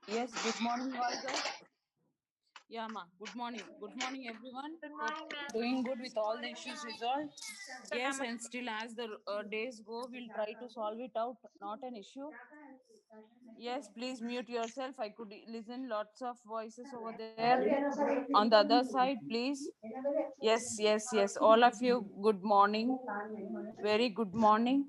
Yes, good morning, all guys. Yeah, ma. Good morning. Good morning, everyone. Good morning, ma'am. Doing good with all the issues resolved. Yes, and still as the days go, we'll try to solve it out. Not an issue. Yes, please mute yourself. I could listen lots of voices over there. On the other side, please. Yes, yes, yes. All of you, good morning. Very good morning.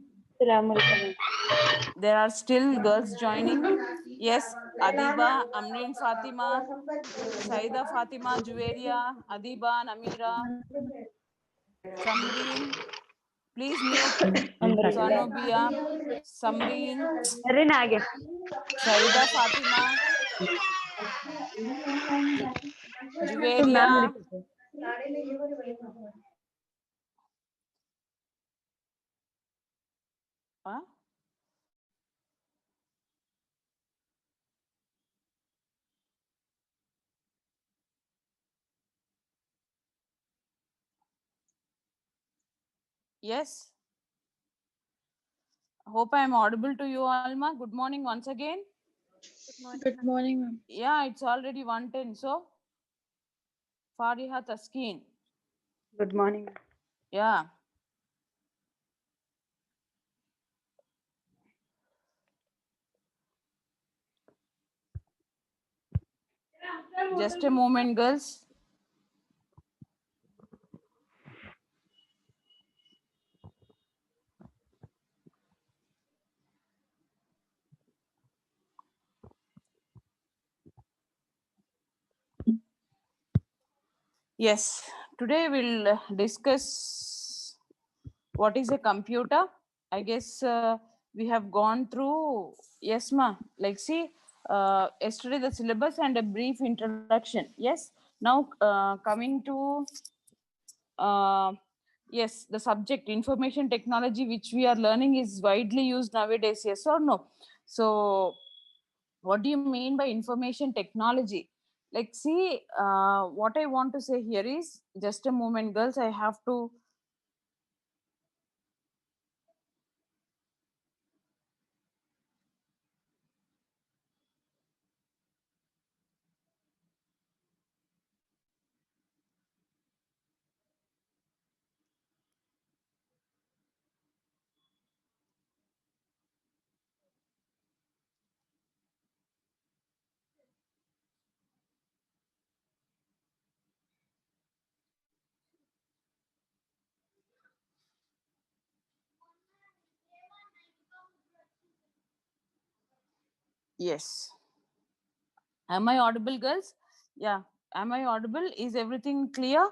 There are still girls joining. Yes, Adiba, Amreen Fatima, Saida Fatima, Juveria, Adiba, Namira, Samreen. Please mute. Sanobia, Samreen, Saida Fatima, Juveria. Huh? Yes. Hope I am audible to you, Alma. Good morning once again. Good morning, ma'am. Yeah, it's already 1:10. So, Fariha Taskin. Good morning. Yeah. Just a moment, girls. Yes, today we'll discuss what is a computer. I guess we have gone through, yes, ma. Like, see, yesterday the syllabus and a brief introduction. Yes, now coming to, yes, the subject information technology, which we are learning, is widely used nowadays. Yes or no? So, what do you mean by information technology? Like, see, what I want to say here is, just a moment, girls. I have to. Yes. Am I audible, girls? Yeah. Am I audible? Is everything clear?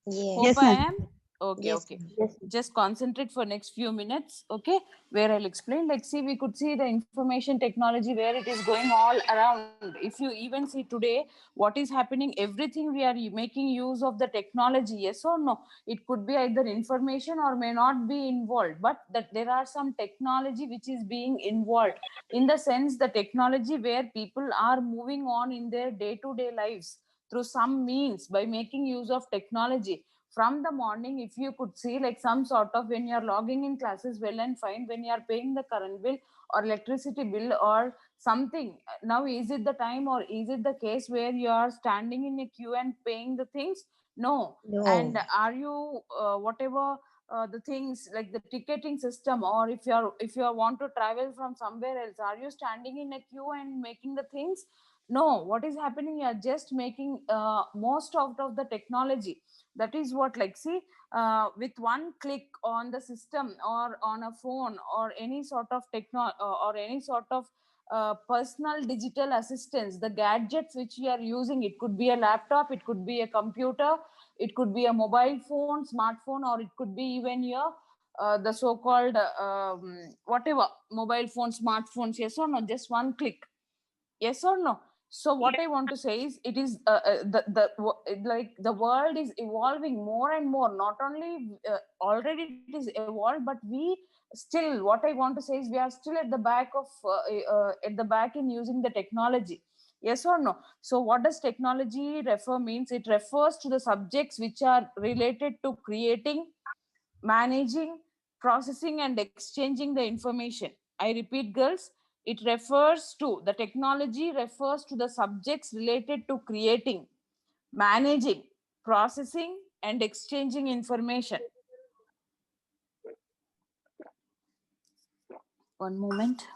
Yes. Hope Yes, I ma'am. am. Okay, Yes, okay. Yes. Just concentrate for next few minutes, okay? Where I'll explain. Like, see, we could see the information technology where it is going all around. If you even see today, what is happening, everything we are making use of the technology, yes or no? It could be either information or may not be involved, but that there are some technology which is being involved, in the sense the technology where people are moving on in their day-to-day lives through some means by making use of technology. from the morning, if you could see like some sort of, when you're logging in classes, well and fine, when you are paying the current bill or electricity bill or something, now is it the time or is it the case where you are standing in a queue and paying the things? No. No. And are you whatever the things like the ticketing system, or if you want to travel from somewhere else, are you standing in a queue and making the things? No. What is happening, you are just making most out of the technology. That is what, like, see, with one click on the system or on a phone or any sort of or any sort of personal digital assistance, the gadgets which you are using, it could be a laptop, it could be a computer, it could be a mobile phone, smartphone, or it could be even your the so-called whatever mobile phone, smartphones. Yes or no? Just one click. Yes or no? So what I want to say is, it is like the world is evolving more and more. Not only already it is evolved, but we still, what I want to say is, we are still at the back of at the back in using the technology. Yes or no? So what does technology refer means? It refers to the subjects which are related to creating, managing, processing, and exchanging the information. I repeat, girls, it refers to, the technology refers to the subjects related to creating, managing, processing, and exchanging information. One moment.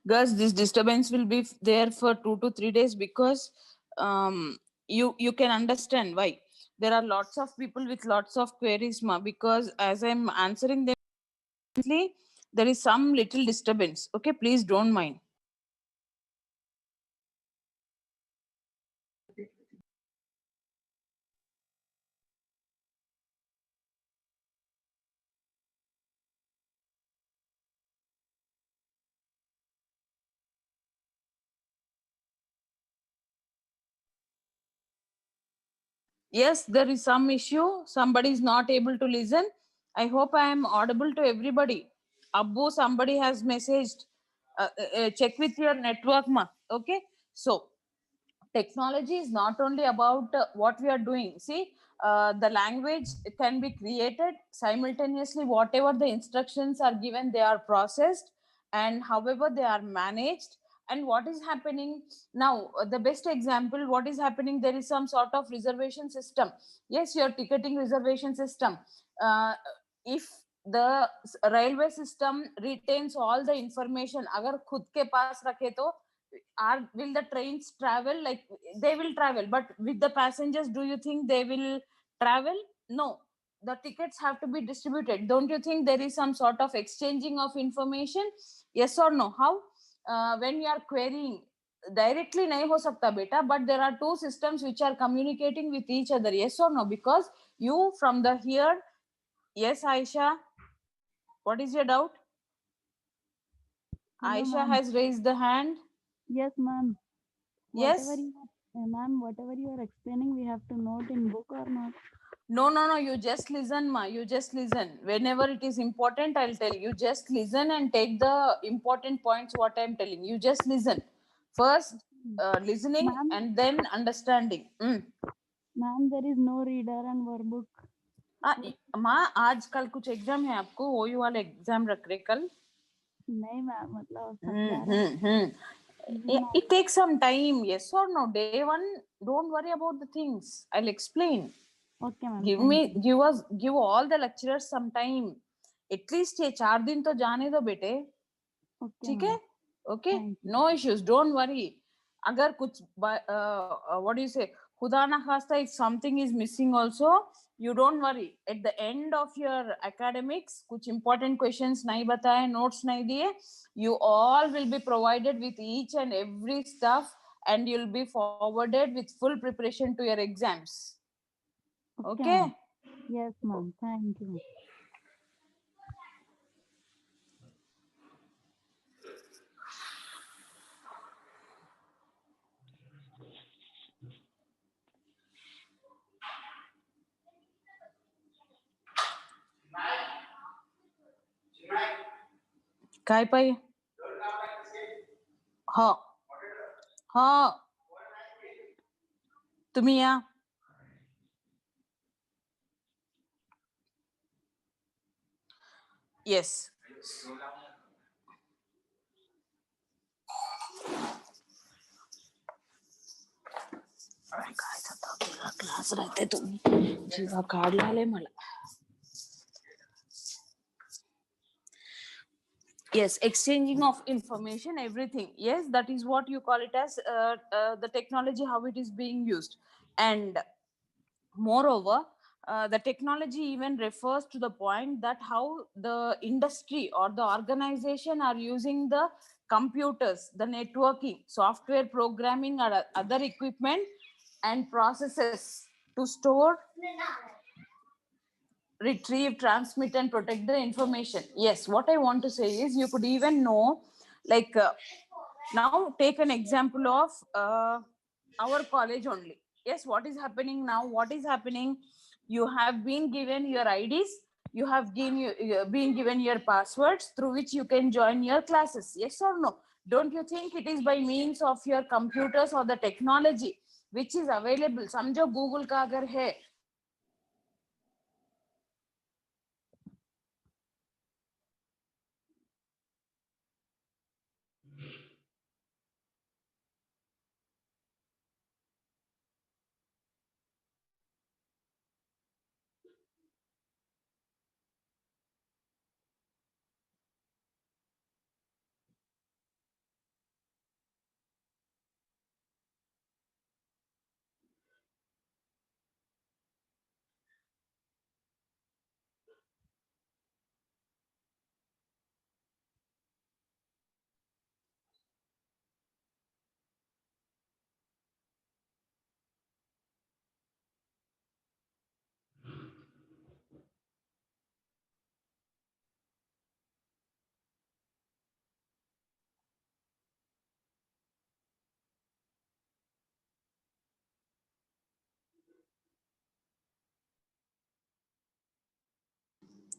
Girls, this disturbance will be there for 2 to 3 days, because you can understand why. There are lots of people with lots of queries, ma, because as I'm answering them, there is some little disturbance. Okay, please don't mind. Yes, there is some issue. Somebody is not able to listen. I hope I am audible to everybody. Abbu, somebody has messaged. Check with your network, ma. Okay. So technology is not only about what we are doing. See, the language can be created simultaneously. Whatever the instructions are given, they are processed, and however they are managed. And what is happening now, the best example, what is happening, there is some sort of reservation system. Yes, your ticketing reservation system. If the railway system retains all the information, agar khud ke paas rakhe to, are will the trains travel? Like, they will travel, but with the passengers, do you think they will travel? No. The tickets have to be distributed. Don't you think there is some sort of exchanging of information? Yes or no? How? When you are querying, directly nahi ho sakta beta, but there are two systems which are communicating with each other. Yes or no? Because you from the here. Yes, Aisha, what is your doubt? Hello, Aisha ma'am. has raised the hand. Yes, ma'am. Yes. Whatever you are explaining, we have to note in book or not? No. You just listen, ma. You just listen. Whenever it is important, I'll tell you. Just listen and take the important points. What I'm telling you, just listen. First, listening Ma'am, and then understanding. ma'am, there is no reader and workbook. माँ आज कल कुछ exam है आपको? ओयू वाला exam रख रहे कल? नहीं मैम, मतलब It takes some time. Yes or no? Day one, don't worry about the things. I'll explain. Okay, ma'am. Give all the lecturers some time. At least ये 4 दिन तो जाने दो बेटे. ठीक है? Okay, no issues. Don't worry. अगर कुछ what do you say? खुदा ना खास्ता, if something is missing also, you don't worry. At the end of your academics, कुछ important questions नहीं बताए, notes नहीं दिए, you all will be provided with each and every stuff, and you'll be forwarded with full preparation to your exams. Okay? Yes, ma'am. Thank you. काय पाहिजे? हा हा तुम्ही या. येस. काय क्लास राहते तुम्ही जीवा काढला मला. Yes, exchanging of information, everything. Yes, that is what you call it as the technology, how it is being used. And moreover, the technology even refers to the point that how the industry or the organization are using the computers, the networking, software programming, or other equipment and processes to store, retrieve, transmit, and protect the information. Yes, what I want to say is you could even know, like, now take an example of our college only. Yes, what is happening now? What is happening? You have been given your IDs. You have been given your passwords through which you can join your classes. Yes or no? Don't you think it is by means of your computers or the technology which is available? समझो Google का अगर है.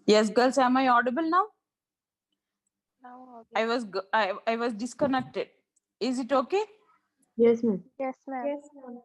Yes, girls, am I audible now? Now, I was disconnected. Is it okay? yes, ma'am. Yes, ma'am. Yes, ma'am.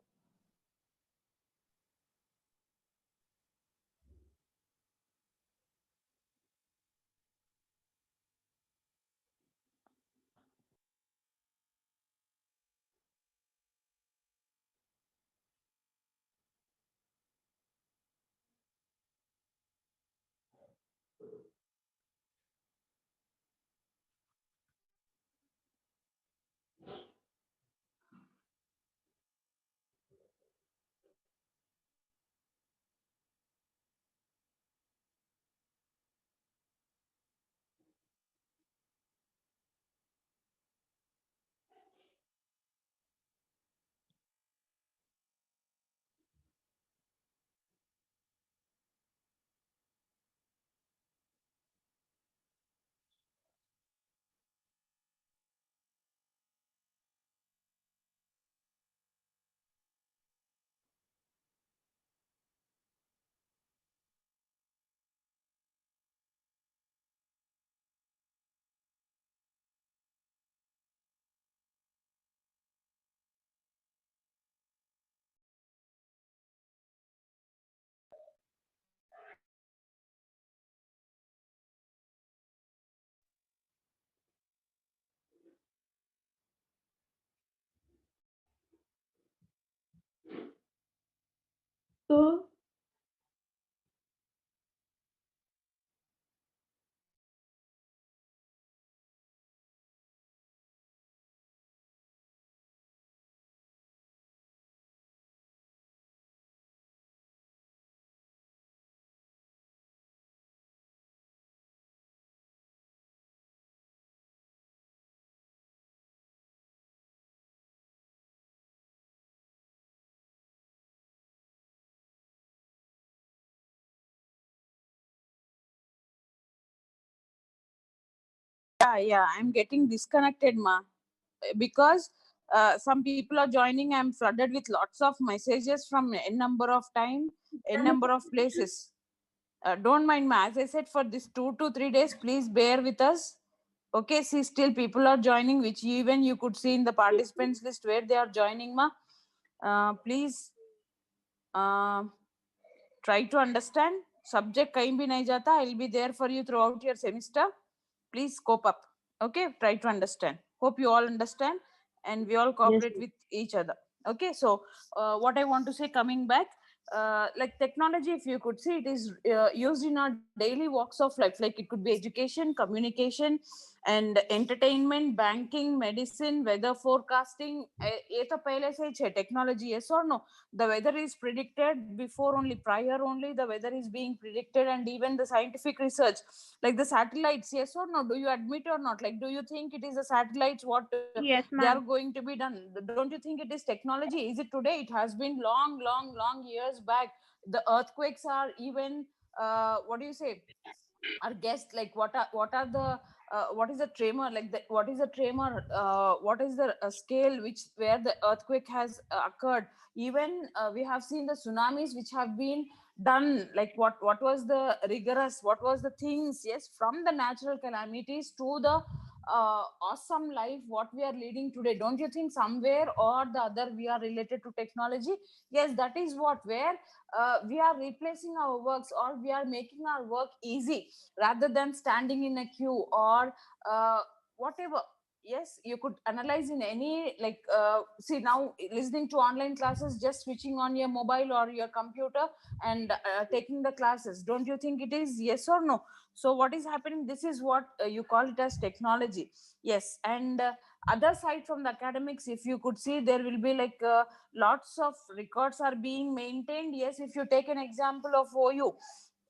So, Yeah, I'm getting disconnected, ma, because some people are joining. I'm flooded with lots of messages from n number of time, n number of places. Don't mind, ma. As I said, for this 2 to 3 days, please bear with us. Okay, see, still people are joining, which even you could see in the participants list where they are joining, ma. Please try to understand. Subject kahin bhi nahi jata. I'll be there for you throughout your semester. Please cope up. Okay, try to understand. Hope you all understand and we all cooperate with each other. Okay, so what I want to say, coming back, like technology, if you could see, it is used in our daily walks of life. Like it could be education, communication, and entertainment, banking, medicine, weather forecasting. ये तो पहले से ही है technology. Yes or no? The weather is predicted before, only prior only the weather is being predicted, and even the scientific research, like the satellites. Yes or no? Do you admit or not? Like, do you think it is the satellites what Yes, they are ma'am. going to be done? Don't you think it is technology? Is it today? It has been long years back. The earthquakes are even what do you say, are guessed. Like what are the what is a tremor, like what is a tremor, what is the scale which where the earthquake has occurred. Even we have seen the tsunamis which have been done. Like what was the rigorous, what was the things, yes, from the natural calamities to the awesome life what we are leading today. Don't you think somewhere or the other we are related to technology? Yes, that is what, where we are replacing our works, or we are making our work easy rather than standing in a queue or whatever. Yes, you could analyze in any, like see, now listening to online classes, just switching on your mobile or your computer and taking the classes. Don't you think it is? Yes or no? So what is happening, this is what you call it as technology. Yes, and other side from the academics, if you could see, there will be like lots of records are being maintained. Yes, if you take an example of OU,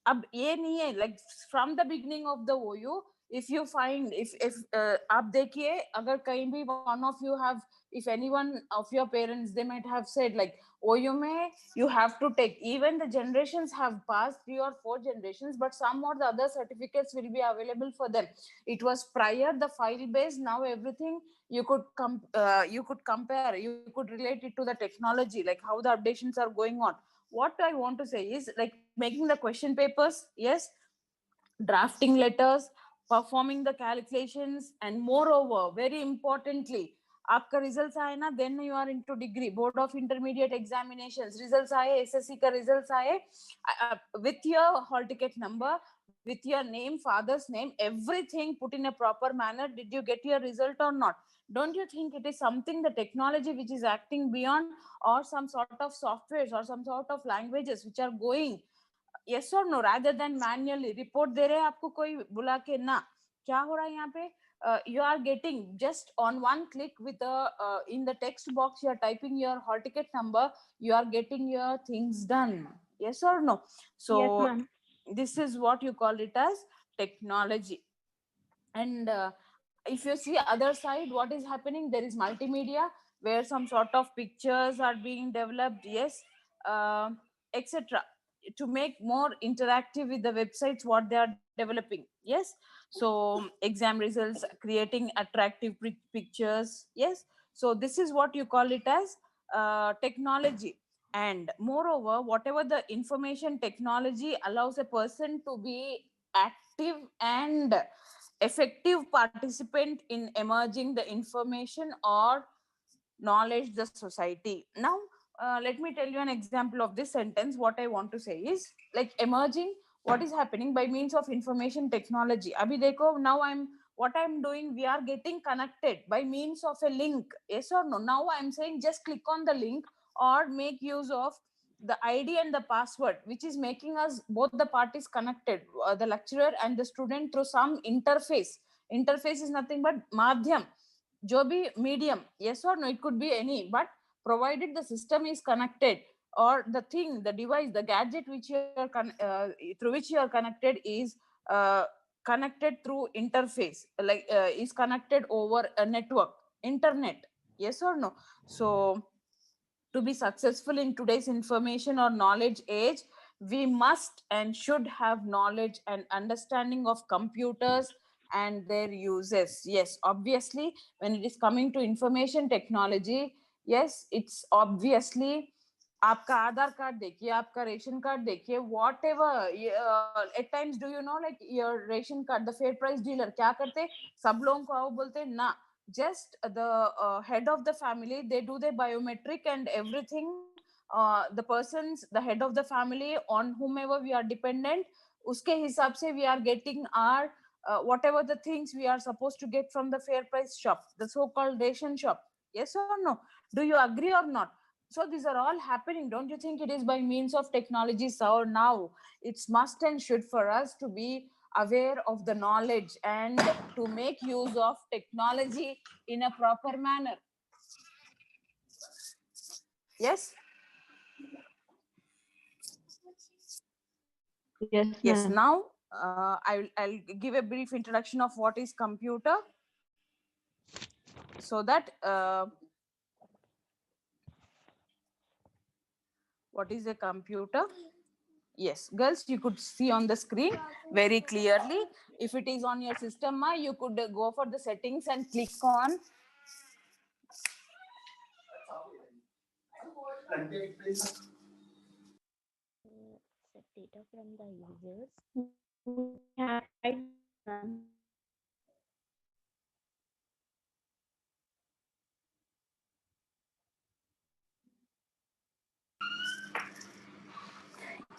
अब ये नहीं है, like from the beginning of the OU, if you find, if आप देखिए, अगर कहीं भी one of you have, if anyone of your parents, they might have said like OU में you have to take, even the generations have passed 3 or 4 generations, but some or the other certificates will be available for them. It was prior the file based, now everything you could you could compare, you could relate it to the technology, like how the updations are going on. What I want to say is, like making the question papers, yes, drafting letters, performing the calculations, and moreover, very importantly, आपका results आए ना, then you are into degree, board of intermediate examinations results आए, SSC का results आए, with your hall ticket number, with your name, father's name, everything put in a proper manner. Did you get your result or not? Don't you think it is something, the technology which is acting beyond, or some sort of softwares or some sort of languages which are going, yes or no, rather than manually report दे रहे हैं आपको कोई बुला के ना, क्या हो रहा है यहाँ पे, you are getting just on one click with the in the text box you are typing your hall ticket number, you are getting your things done. Yes or no? So Yes, ma'am. this is what you call it as technology. And if you see other side, what is happening, there is multimedia, where some sort of pictures are being developed, yes, etc, to make more interactive with the websites what they are developing. Yes, so exam results, creating attractive pictures. Yes, so this is what you call it as technology. And moreover, whatever the information technology allows a person to be active and effective participant in emerging the information or knowledge the society. Now let me tell you an example of this sentence. What I want to say is, like emerging, what is happening by means of information technology. Abhi dekho, now what I'm doing, we are getting connected by means of a link. Yes or no? Now I'm saying just click on the link or make use of the ID and the password, which is making us both the parties connected, the lecturer and the student, through some interface. Interface is nothing but madhyam, जो भी medium. Yes or no? It could be any, but provided the system is connected, or the thing, the device, the gadget which you are through which you are connected is uh, connected through interface, like is connected over a network, internet. Yes or no? So to be successful in today's information or knowledge age, we must and should have knowledge and understanding of computers and their uses. Yes, obviously, when it is coming to information technology, yes, it's obviously आपका आधार card देखिए, आपका ration card देखिए, what ever eight times do you know like your ration card the fair price dealer क्या करते, सब लोगों को आओ बोलते ना, just the head of the family they do the biometric and everything, the persons the head of the family on whomever we are dependent, uske hisab se we are getting our whatever the things we are supposed to get from the fair price shop, the so called ration shop. Yes or no? Do you agree or not? So these are all happening. Don't you think it is by means of technology? So now it's must and should for us to be aware of the knowledge and to make use of technology in a proper manner. Yes? Yes, Yes. ma'am. Now I'll give a brief introduction of what is computer, so that what is a computer? Yes, girls, you could see on the screen very clearly. If it is on your system, you could go for the settings and click on. Set data from the users. We have tried, ma'am.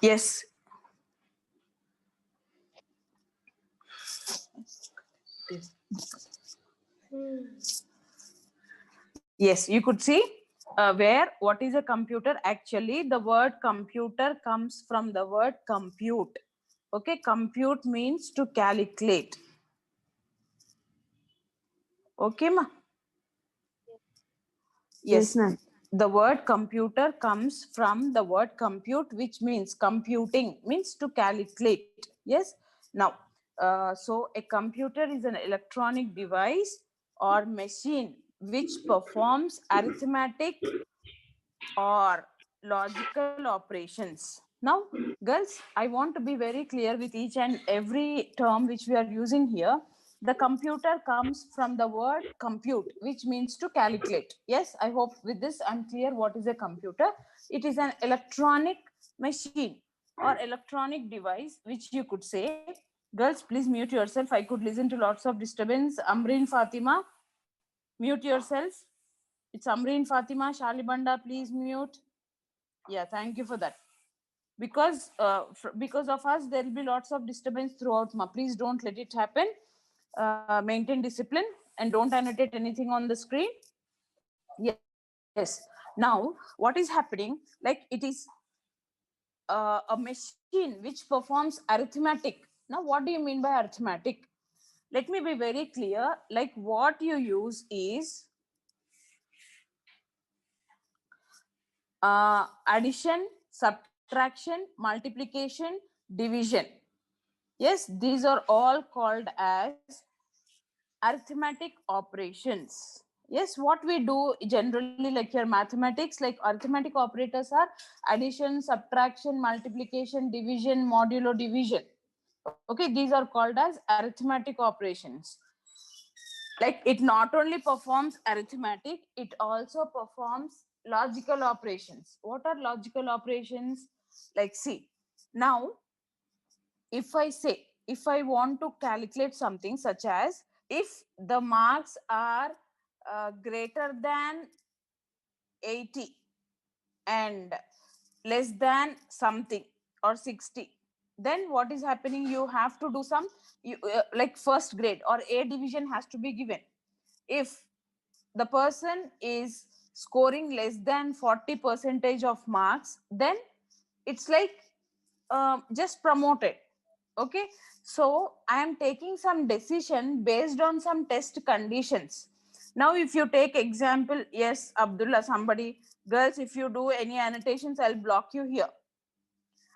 Yes. Yes, you could see where what is a computer. Actually, the word computer comes from the word compute. Okay, compute means to calculate. Okay, ma? Yes, Yes, ma'am. the word computer comes from the word compute, which means computing, means to calculate. Yes. Now, so a computer is an electronic device or machine which performs arithmetic or logical operations. Now, girls, I want to be very clear with each and every term which we are using here. The computer comes from the word compute, which means to calculate. Yes, I hope with this I'm clear what is a computer. It is an electronic machine or electronic device, which you could say. Girls, please mute yourself. I could listen to lots of disturbance. Amreen Fatima, mute yourself. It's Amreen Fatima. Shalibanda, please mute. Yeah, thank you for that. Because of us, there will be lots of disturbance throughout. Please don't let it happen. Maintain discipline and don't annotate anything on the screen. Yes. Now, what is happening? Like it is a machine which performs arithmetic. Now, what do you mean by arithmetic? Let me be very clear. Like what you use is addition, subtraction, multiplication, division. Yes, these are all called as arithmetic operations. Yes, what we do generally, like your mathematics, like arithmetic operators are addition, subtraction, multiplication, division, modulo division. Okay, these are called as arithmetic operations. Like it not only performs arithmetic, it also performs logical operations. What are logical operations? Like see, now if I say, if I want to calculate something such as if the marks are greater than 80 and less than something or 60, then what is happening? You have to do some like first grade or A division has to be given. If the person is scoring less than 40 percentage of marks, then it's like just promoted. Okay, so I am taking some decision based on some test conditions. Now if you take example, yes Abdullah, somebody, girls, if you do any annotations, I'll block you here.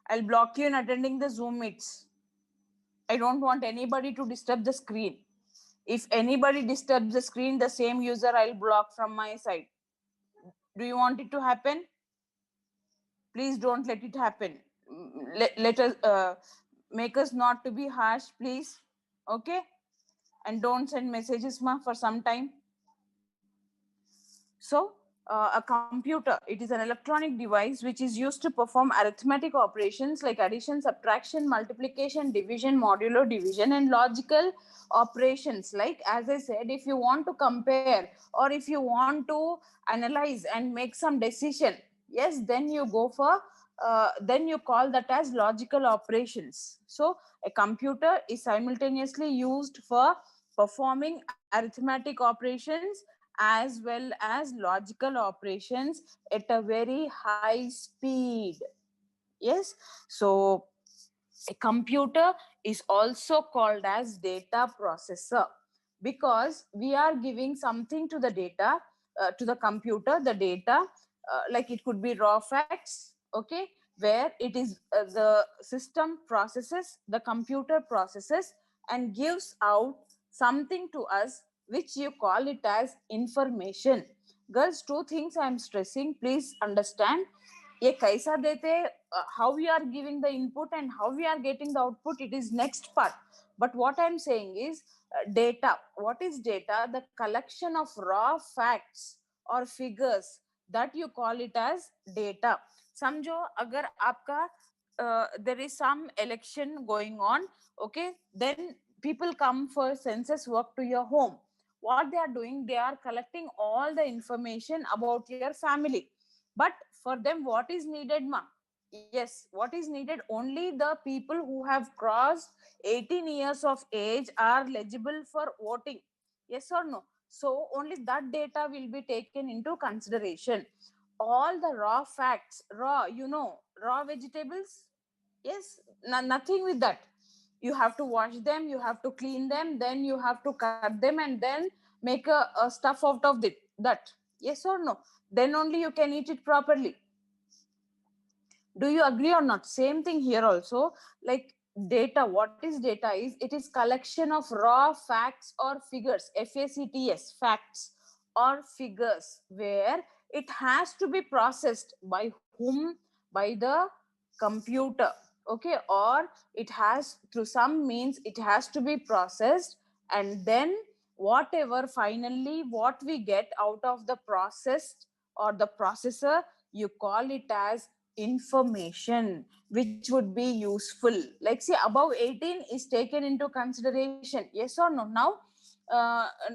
I'll block you in attending the Zoom meets. I don't want anybody to disturb the screen. If anybody disturbs the screen, the same user I'll block from my side. Do you want it to happen? Please don't let it happen. Let us make us not to be harsh, please. Okay, and don't send messages ma for some time. So a computer. It is an electronic device which is used to perform arithmetic operations like addition, subtraction, multiplication, division, modulo division, and logical operations. Like, as I said, if you want to compare or if you want to analyze and make some decision, yes, then you go for then you call that as logical operations. So a computer is simultaneously used for performing arithmetic operations as well as logical operations at a very high speed. Yes, so a computer is also called as data processor because we are giving something to the data, to the computer, the data, like it could be raw facts, okay, where it is the system processes, the computer processes and gives out something to us which you call it as information. Girls, two things I am stressing, please understand. ये कैसा देते, how we are giving the input and how we are getting the output, it is next part. But what I'm saying is data. What is data? The collection of raw facts or figures, that you call it as data. समझो अगर आपका there is some election going on, okay, then people come for census work to your home. What they are doing, they are collecting all the information about your family. But for them, what is needed, ma? Yes, what is needed? Only the people who have crossed 18 years of age are eligible for voting. Yes or no? So only that data will be taken into consideration. All the raw facts, raw, raw vegetables, yes, nothing with that. You have to wash them, you have to clean them, then you have to cut them and then make a stuff out of that. Yes or no? Then only you can eat it properly. Do you agree or not? Same thing here also. Like data, what is data? Is it is collection of raw facts or figures, facts, facts or figures, where it has to be processed by whom? By the computer, okay, or it has, through some means, it has to be processed, and then whatever finally what we get out of the processed or the processor, you call it as information, which would be useful. Like, see, above 18 is taken into consideration. Yes or no? Now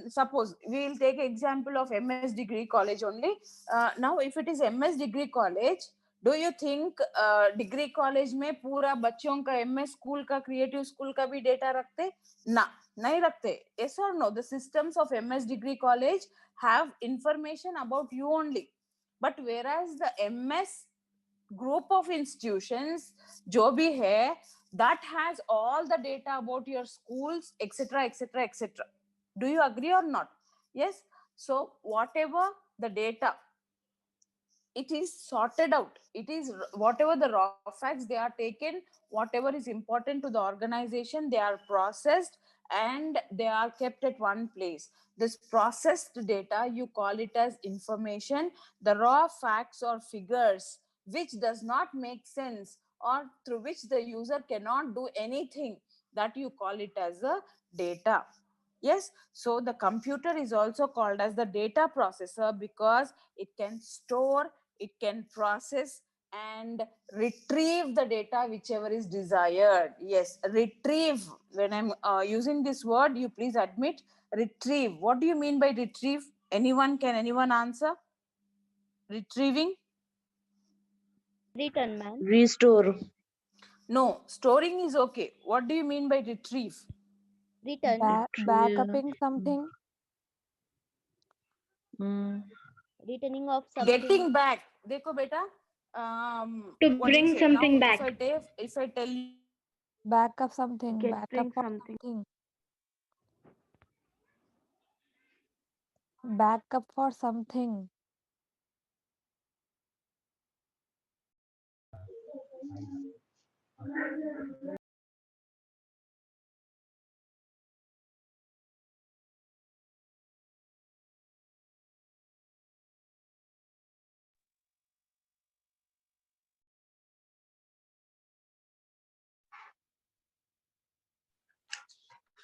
suppose we will take example of MS degree college only. Now if it is MS degree college, do you think degree college में पूरा बच्चों का MS school का creative school का भी data रखते? ना, नहीं रखते. Yes or no? The systems of MS degree college have information about you only. But whereas the MS group of institutions जो भी है, that has all the data about your schools, etc, etc, etc. Do you agree or not? Yes. So whatever the data, it is sorted out. It is whatever the raw facts, they are taken, whatever is important to the organization, they are processed and they are kept at one place. This processed data, you call it as information. The raw facts or figures which does not make sense or through which the user cannot do anything, that you call it as a data. Yes, so the computer is also called as the data processor because it can store, it can process and retrieve the data whichever is desired. Yes, retrieve. When I'm using this word, you please admit retrieve. What do you mean by retrieve? Can anyone answer? Retrieving? Return, ma'am. Restore. No, storing is okay. What do you mean by retrieve? Return. Backupping something. Returning of something. Getting back. Dekho beta. To What do you bring say? something Now, back. if I tell you, Backup something. Backup Getting of something. something. Backup for something.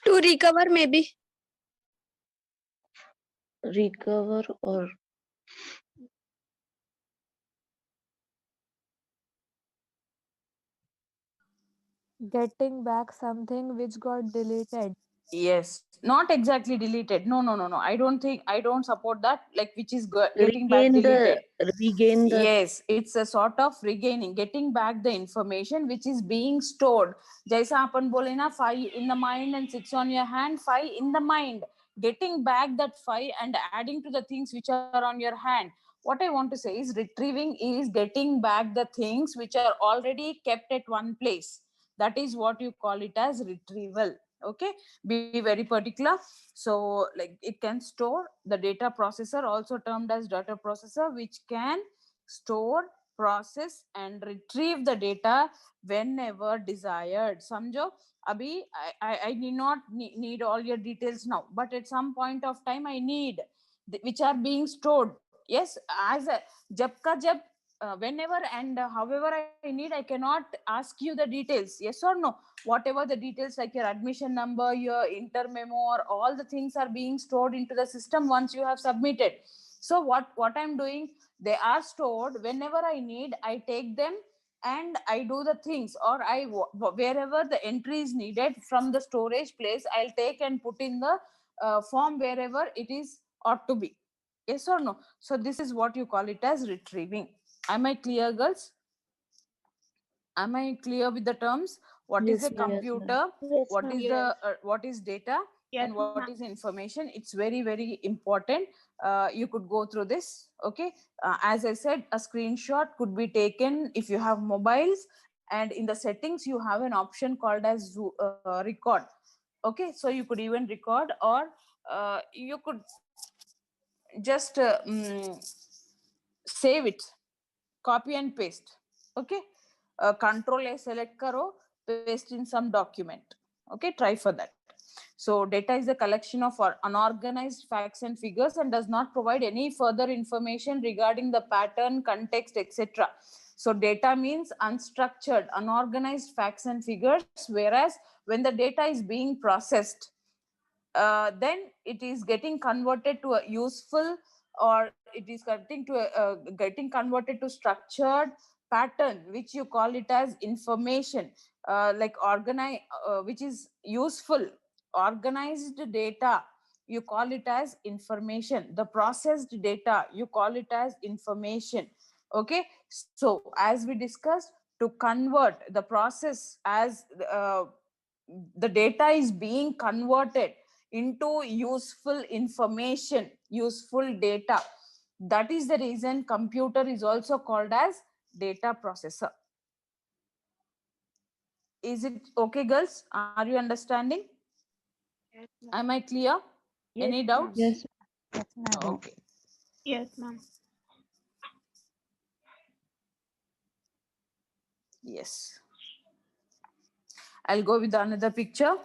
To recover, maybe. Recover or Getting back something which got deleted. Yes, not exactly deleted. No, no, no, no. I don't support that. Like which is getting back Regain deleted. the Yes, it's a sort of regaining, getting back the information which is being stored. Jaisa apan bole na 5 in the mind and 6 on your hand, 5 in the mind. Getting back that 5 and adding to the things which are on your hand. What I want to say is retrieving is getting back the things which are already kept at one place. That is what you call it as retrieval. Okay, be very particular. So like it can store the data processor, also termed as data processor, which can store, process and retrieve the data whenever desired. Samjho? Abhi, I need not need all your details now, but at some point of time I need which are being stored. Yes, as a jab ka jab, whenever and however I need, I cannot ask you the details. Yes or no? Whatever the details like your admission number, your inter memo, or all the things are being stored into the system once you have submitted. So what I'm doing, they are stored. Whenever I need, I take them and I do the things, or I wherever the entry is needed from the storage place, I'll take and put in the form wherever it is ought to be. Yes or no? So this is what you call it as retrieving. Am I clear, girls? Am I clear with the terms? What is Yes, a ma'am. computer? Yes, What ma'am. is the what is data? Yes, And what ma'am. is information? It's very very important. You could go through this. Okay, as I said, a screenshot could be taken if you have mobiles, and in the settings you have an option called as record. Okay, so you could even record, or you could just save it, copy and paste. Okay, control A, select karo, paste in some document. Okay, try for that. So data is a collection of unorganized facts and figures and does not provide any further information regarding the pattern, context, etc. So data means unstructured, unorganized facts and figures, whereas when the data is being processed, then it is getting converted to a useful, or it is getting converted to structured pattern, which you call it as information, like organize, which is useful. Organized data, you call it as information. The processed data, you call it as information. Okay, so as we discussed, to convert the process as the data is being converted into useful information, useful data. That is the reason computer is also called as data processor. Is it okay, girls? Are you understanding? Yes, ma'am. Am I clear? Yes, Any ma'am. doubts? Yes. Yes, ma'am. Okay. Yes, ma'am. Yes. I'll go with another picture.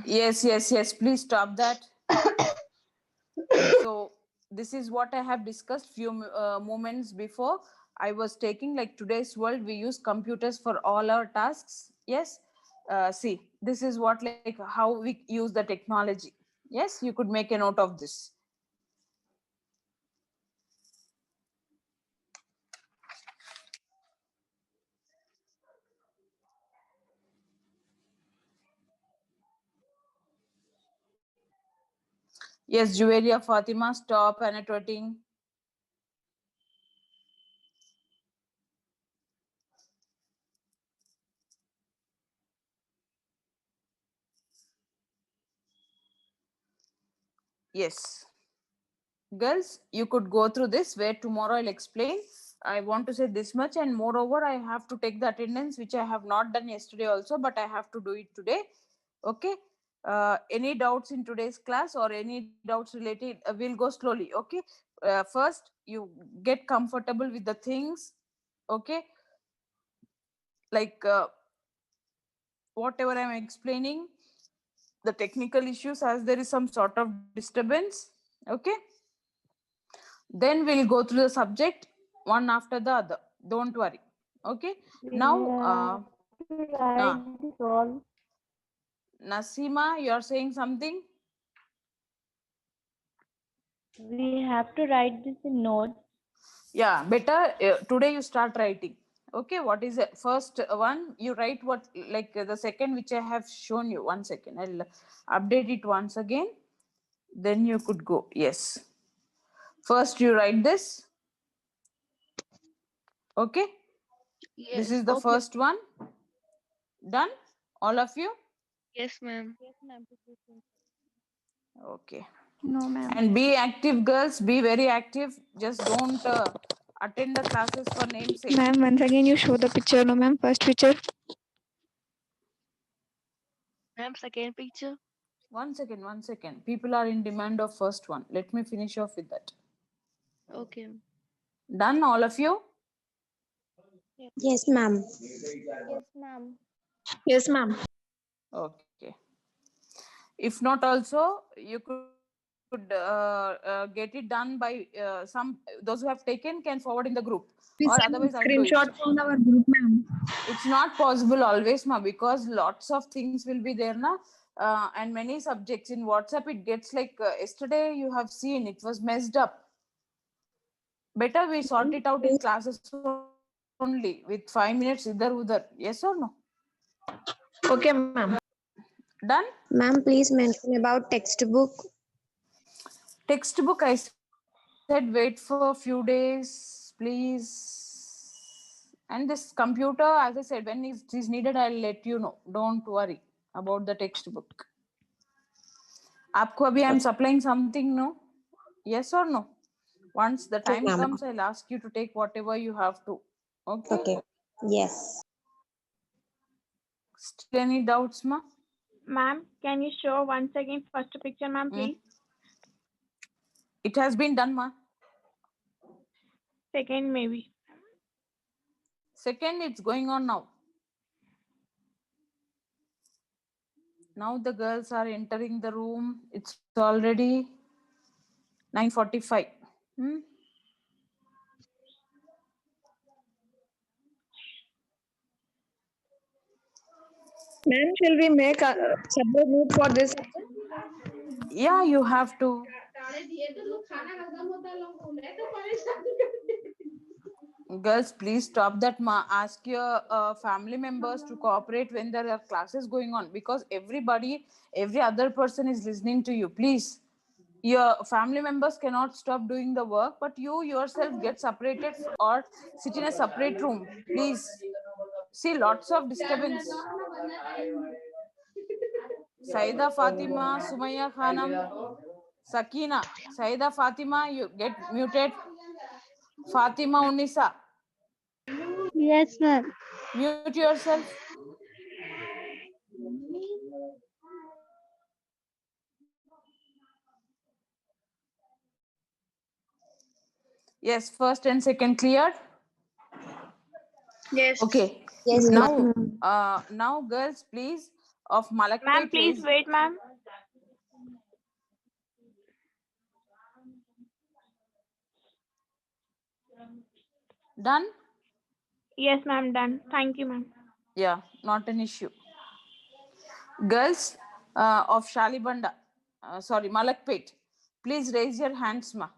Yes. Please stop that. So this is what I have discussed few moments before. I was taking, like, today's world we use computers for all our tasks. Yes. See, this is what, like, how we use the technology. Yes, you could make a note of this. Yes, Juveria Fatima, stop annotating. Yes. Girls, you could go through this, where tomorrow I'll explain. I want to say this much, and moreover, I have to take the attendance, which I have not done yesterday also, but I have to do it today. Okay. Any doubts in today's class, or any doubts related? We'll go slowly. Okay. First, you get comfortable with the things. Okay. Like whatever I'm explaining, the technical issues, as there is some sort of disturbance. Okay. Then we'll go through the subject one after the other. Don't worry. Okay. Now, Nasima, you're saying something? We have to write this in notes. Yeah, better today you start writing. Okay, what is the first one? You write what, like the second which I have shown you. 1 second, I'll update it once again. Then you could go. Yes. First, you write this. Okay. This is the first one. Done? All of you? Yes, ma'am. Okay. No, ma'am. And be active, girls. Be very active. Just don't attend the classes for namesake. Ma'am, once again you show the picture, no ma'am? First picture. Ma'am, second picture. 1 second, 1 second. People are in demand of first one. Let me finish off with that. Okay. Done, all of you? Yes, ma'am. Yes, ma'am. Yes, ma'am. Okay. If not, also you could get it done by some, those who have taken can forward in the group, or otherwise I'll do it. Screenshot from our group, ma'am. It's not possible always, ma, because lots of things will be there, na. And many subjects in WhatsApp, it gets like yesterday you have seen it was messed up. Better we sort it out in classes only with 5 minutes idhar udhar. Yes or no? Okay, ma'am. Done? Ma'am, please mention about textbook. Textbook, I said wait for a few days, please. And this computer, as I said, when it is needed, I'll let you know. Don't worry about the textbook. Aapko abhi I'm supplying something, no? Yes or no? Once the time ma'am. comes, I'll ask you to take whatever you have to. Okay? Okay. Yes. Still any doubts, ma? Ma'am, can you show once again first picture, ma'am, please? It has been done, ma. Second, maybe. Second, it's going on now. Now the girls are entering the room. It's already 9:45. Ma'am, shall we make a separate group for this? Yeah, you have to. Girls, please stop that, ma. Ask your family members to cooperate when there are classes going on, because every other person is listening to you. Please, your family members cannot stop doing the work, but you yourself get separated or sit in a separate room. Please. See, lots of disturbance. Saida Fatima, Sumaya Khanam, Sakina. Saida Fatima, you get muted. Fatima Unisa, Yes, ma'am. mute yourself. Yes, first and second cleared. Yes. Okay. Yes, Now, now, girls, please, of Ma'am, Malakpet. please wait, ma'am. Done? Yes, ma'am, done. Thank you, ma'am. Yeah, not an issue. Girls of Shalibanda, sorry, Malakpet, please raise your hands, ma.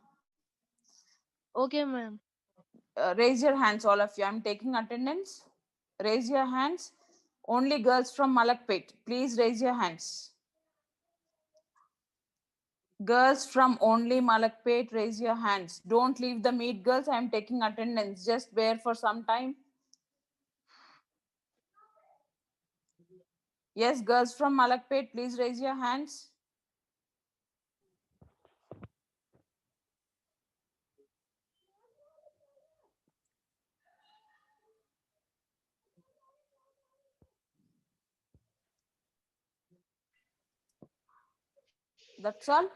Okay, ma'am. Raise your hands, all of you. I'm taking attendance. Raise your hands. Only girls from Malakpet, please raise your hands. Girls from only Malakpet, raise your hands. Don't leave the meet, girls. I'm taking attendance. Just bear for some time. Yes, girls from Malakpet, please raise your hands. That's all.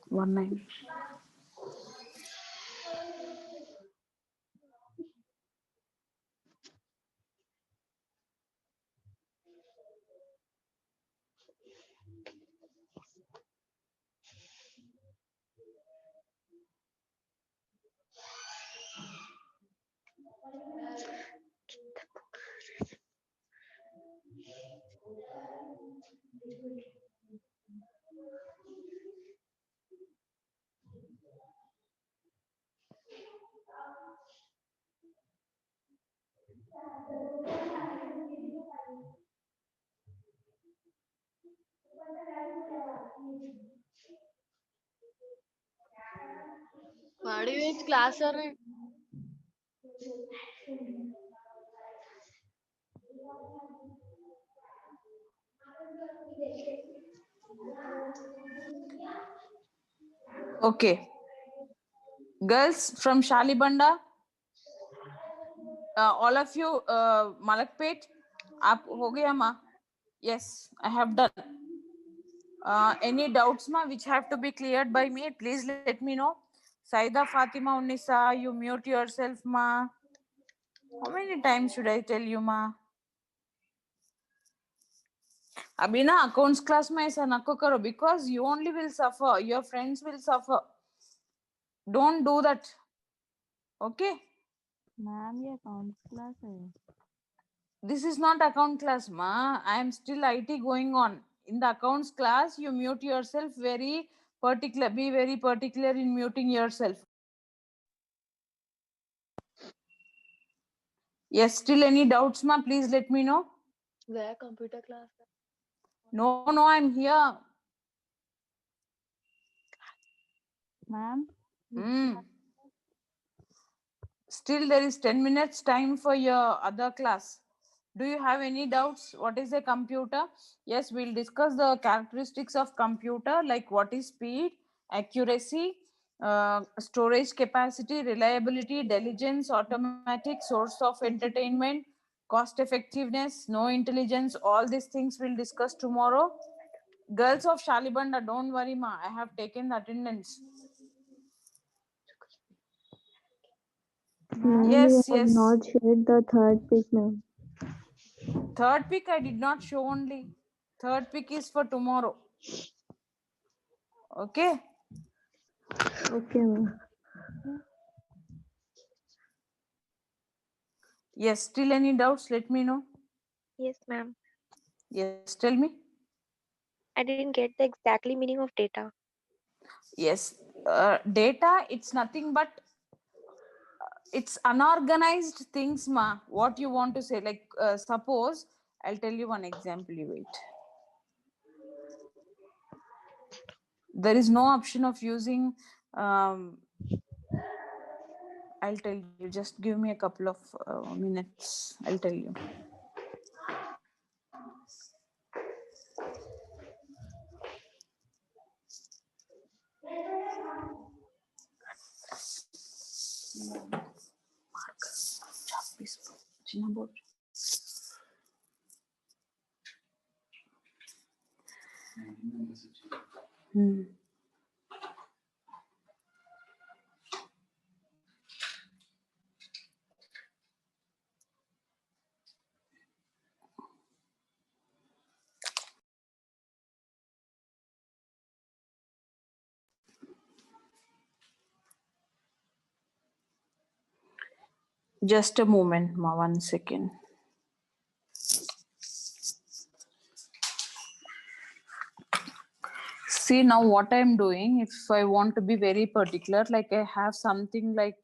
One nine. class are Okay. Girls from Shalibanda, all of you, Malakpet, आप हो गया ma? Yes, I have done. Any doubts ma which have to be cleared by me? Please let me know. Saida Fatima Unnisa, you mute yourself ma. How many times should I tell you ma? अभी ना accounts class में ऐसा नको करो because you only will suffer. Your friends will suffer. Don't do that. Okay. Ma'am ये accounts class है. This is not account class, ma. I am still IT going on. In the accounts class, you mute yourself very particular. Be very particular in muting yourself. Yes, still any doubts, ma? Please let me know. where computer class. No, I'm here. Ma'am Still there is 10 minutes time for your other class. Do you have any doubts? What is a computer? Yes, we'll discuss the characteristics of computer, like what is speed, accuracy, storage capacity, reliability, diligence, automatic, source of entertainment, cost effectiveness, no intelligence. All these things we'll discuss tomorrow. Girls of Shalibanda, don't worry, ma. I have taken the attendance. Yes. Not shared the third pic, ma'am. Third pick I did not show only. Third pick is for tomorrow. Okay. Okay, ma'am. Yes. Still any doubts? Let me know. Yes, ma'am. Yes. Tell me. I didn't get the exactly meaning of data. Yes. Data. It's nothing but it's unorganized things, ma. What you want to say? Like suppose I'll tell you one example. You wait. There is no option of using. I'll tell you. Just give me a couple of minutes. I'll tell you. Just a moment, ma. 1 second. See now what I'm doing. If I want to be very particular, like I have something like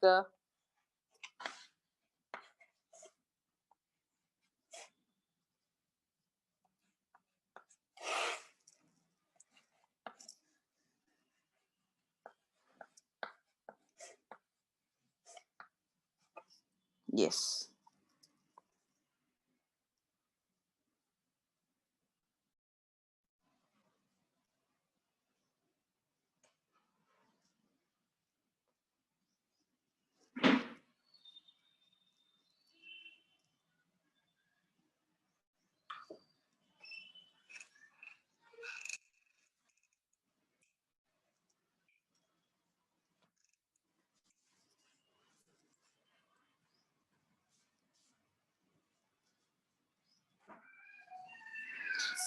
yes.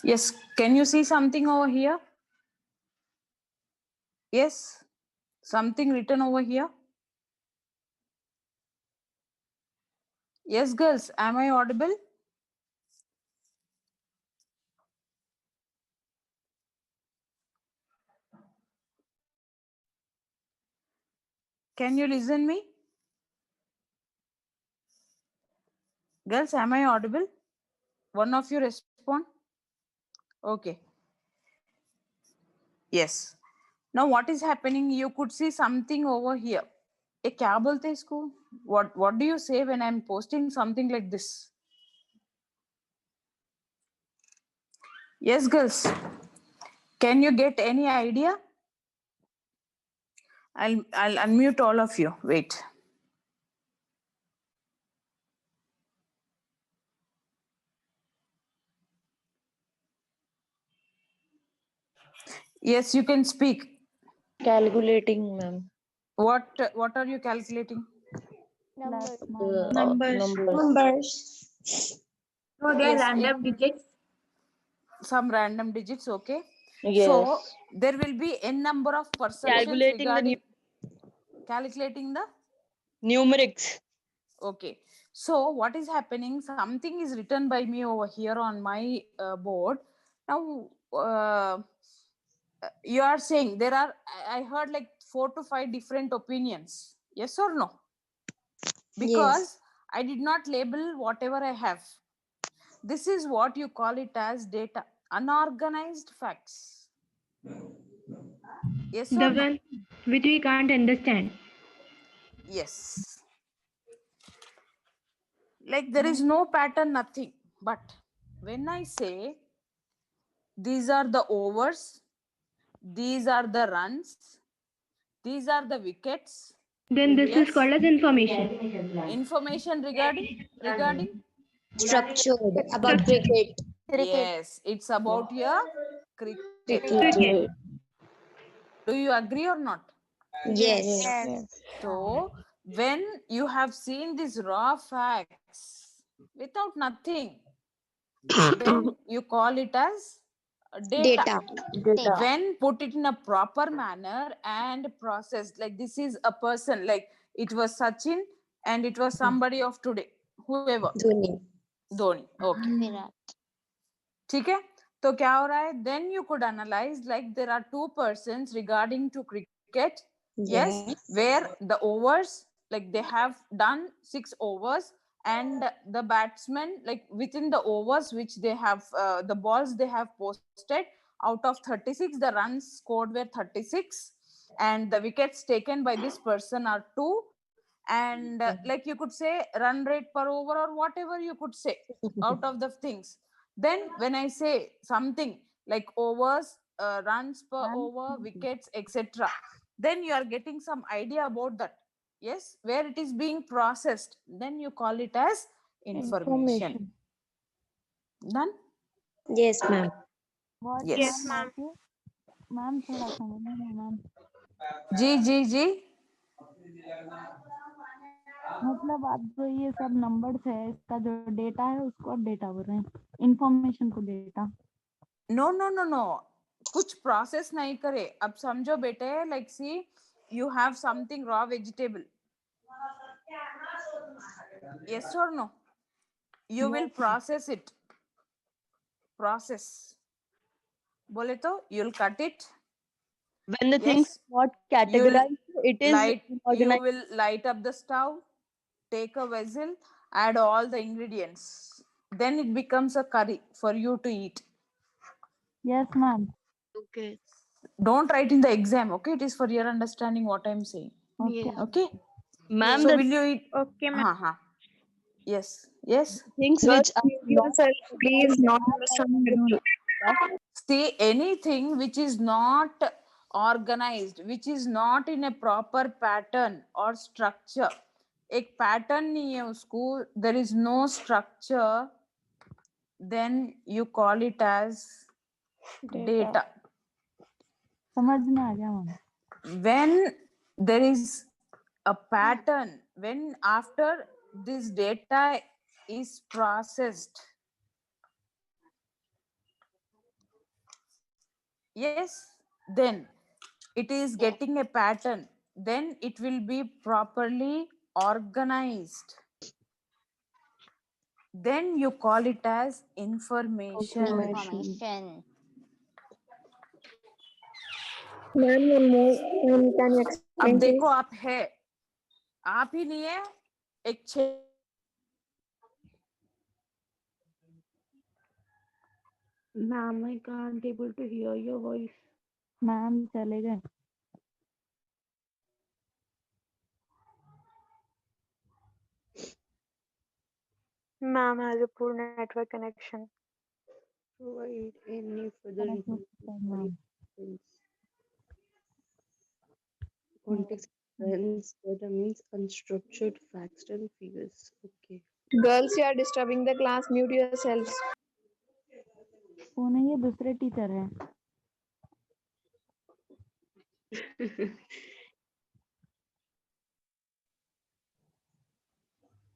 Yes, can you see something over here? Yes, something written over here. Yes, girls, am I audible? Can you listen me? Girls, am I audible? One of you respond. Okay. Yes. Now what is happening? You could see something over here. ए क्या बोलते हैं इसको? What do you say when I'm posting something like this? Yes, girls. Can you get any idea? I'll unmute all of you. Wait. Yes, you can speak. Calculating, ma'am. What are you calculating? Numbers. Numbers. Numbers. No, they are Yes, random digits. some random digits, okay? Yes. So there will be n number of perceptions Calculating the regarding calculating the numerics. okay. So what is happening? Something is written by me over here on my board. Now you are saying there are. I heard like 4 to 5 different opinions. Yes or no? Because I did not label whatever I have. This is what you call it as data, unorganized facts. Yes or no? one which we can't understand. Yes. Like there is no pattern, nothing. But when I say these are the overs, these are the runs, these are the wickets. Then this is Yes. called as information. Information regarding Structured about cricket. yes, it's about your cricket. Cricket. Do you agree or not? Yes. So when you have seen these raw facts without nothing, then you call it as data. When put it in a proper manner and processed, like this is a person, like it was Sachin and it was somebody of today, whoever. Dhoni. Okay. ठीक है? तो क्या हो रहा है? Then you could analyze like there are 2 persons regarding to cricket. Yes, where the overs, like they have done 6 overs and the batsmen, like within the overs which they have, the balls they have posted, out of 36, the runs scored were 36 and the wickets taken by this person are 2. And like you could say run rate per over or whatever you could say out of the things. Then when I say something like overs, runs per over, wickets, etc., then you are getting some idea about that. Yes, where it is being processed, then you call it as information. Done? Yes, ma'am. What? Yes. ma'am. Ma'am, थोड़ा समझिए ma'am. जी. मतलब आप जो ये सब numbers है, इसका जो डेटा है उसको आप डेटा बोल रहे हैं, इंफॉर्मेशन को डेटा. No. कुछ प्रोसेस नहीं करे. अब समझो बेटे, like see, you have something raw vegetable. Yes or no? You will process it. Process. बोले तो you'll cut it. When the things Yes. not categorized, it is You organized. will light up the stove, take a vessel, add all the ingredients. Then it becomes a curry for you to eat. Yes, ma'am. Okay. Don't write in the exam, okay? It is for your understanding what I'm saying. Okay. Okay? Ma'am, So the will you eat? Okay, ma'am. Yes. things which are Yourself, please, not understand. See, anything which is not organized, which is not in a proper pattern or structure. एक pattern नहीं है उसको, there is no structure, then you call it as data. समझ में आ गया ma'am. When there is a pattern, when after this data is processed, yes, then it is getting a pattern, then it will be properly organized. Then you call it as information. Ma'am, one more. Can you अब explain, देखो please? आप है, आप ही नहीं है, एक Ma'am, I can't able to hear your voice. Ma'am चले गए. Ma'am has a poor network connection. Provide any further Connect with information ma'am. context reference data means unstructured facts and figures. Okay. Girls, you are disturbing the class. Mute yourselves. वो नहीं, ये दूसरे teacher हैं.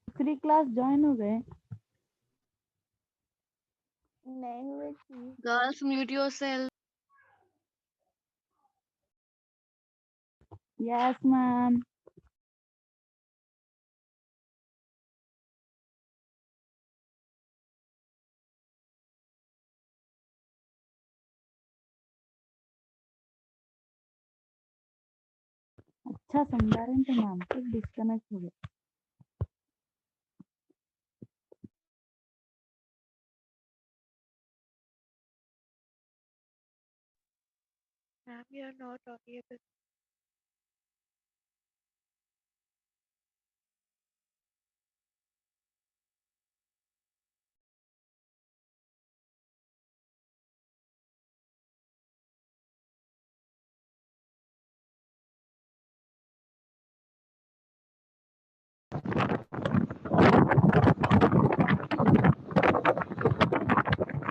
दूसरी class join हो गए. नहीं हुए थी. Girls, mute yourself. Yes ma'am. अच्छा समझा रहे थे मैम, फिर डिस्कनेक्ट हो गया. Ma'am, you are not audible.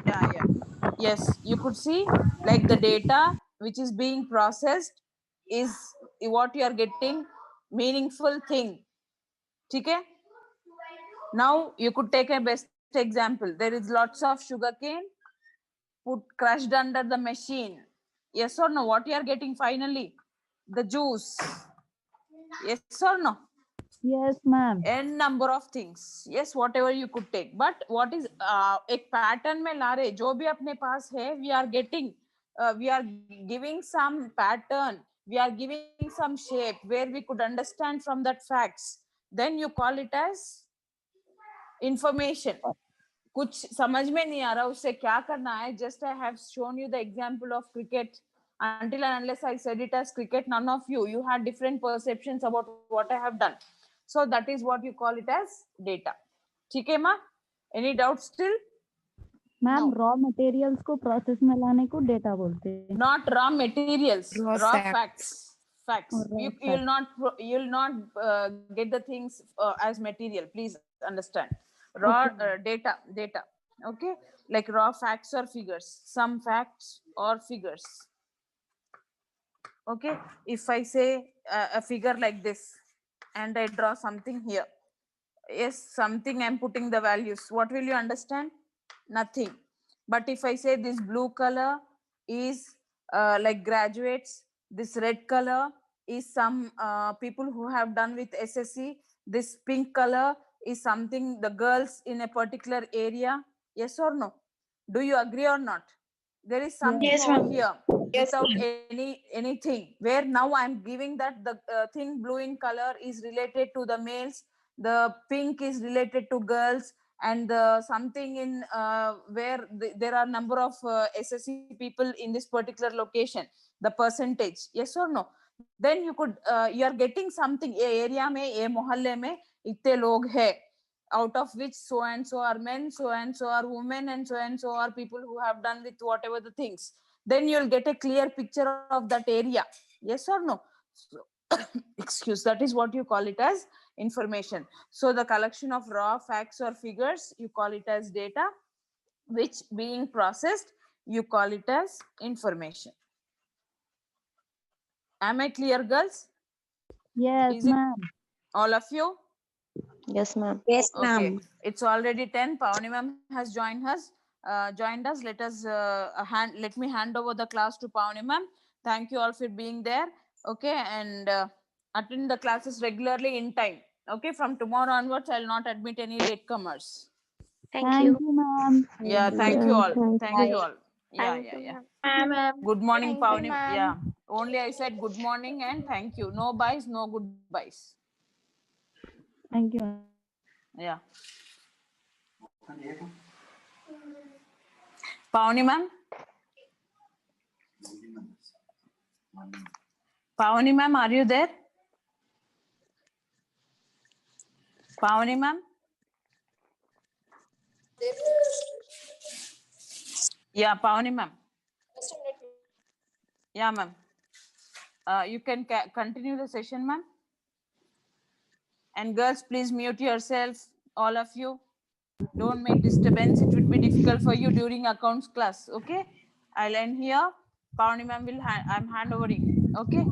Yeah. Yes, you could see like the data which is being processed is what you are getting meaningful thing. Okay. Now you could take a best example. There is lots of sugarcane put crushed under the machine. Yes or no? What you are getting finally? The juice. Yes or no? Yes ma'am. N number of things. Yes, whatever you could take. But what is एक pattern में ला रहे जो भी अपने पास है, we are getting, we are giving some pattern, we are giving some shape where we could understand from that facts. Then you call it as information. कुछ समझ में नहीं आ रहा उससे क्या करना है. Just I have shown you the example of cricket. Until and unless I said it as cricket, none of you had different perceptions about what I have done. So that is what you call it as data. ठीक है माँ? Any doubt still? Ma'am No. Raw materials को process में लाने को data बोलते हैं. Not raw materials, raw facts. Facts. Or raw You'll not get the things as material. Please understand. Raw data. Okay, like raw facts or figures. Some facts or figures. Okay, if I say a figure like this, and I draw something here. Yes, something I'm putting the values. What will you understand? Nothing. But if I say this blue color is like graduates, this red color is some people who have done with SSC, this pink color is something the girls in a particular area. Yes or no? Do you agree or not? There is something Yes, over ma'am. here Yes, without ma'am. anything, where now I'm giving that the thing blue in color is related to the males, the pink is related to girls, and the something in where there are number of SSC people in this particular location, the percentage. Yes or no? Then you could you are getting something. A area में, a मोहल्ले में इतने लोग हैं, out of which so and so are men, so and so are women, and so are people who have done with whatever the things. Then you'll get a clear picture of that area. Yes or no? So, excuse, that is what you call it as information. So the collection of raw facts or figures, you call it as data, which being processed, you call it as information. Am I clear, girls? Yes Is it ma'am. all of you? Yes, ma'am. Yes, Okay, it's already 10. Pavani ma'am has joined us. Let us let me hand over the class to Pavani ma'am. Thank you all for being there. Okay, and attend the classes regularly in time. Okay, from tomorrow onwards, I'll not admit any latecomers. Thank you. Thank you ma'am. Yeah, thank you all. Thank you all. Yeah, Thank yeah, you, yeah. ma'am. Good morning, Thank you, Pavani. ma'am. Yeah, only I said good morning and thank you. No byes, no goodbyes. Thank you. Yeah. Pavani ma'am? Pavani ma'am, are you there? Pavani ma'am? Yeah, Pavani ma'am. Yeah, ma'am. You can continue the session, ma'am. And girls, please mute yourself, all of you. Don't make disturbance. It would be difficult for you during accounts class. Okay. I'll end here. Pavani ma'am will I'm handovering. Okay.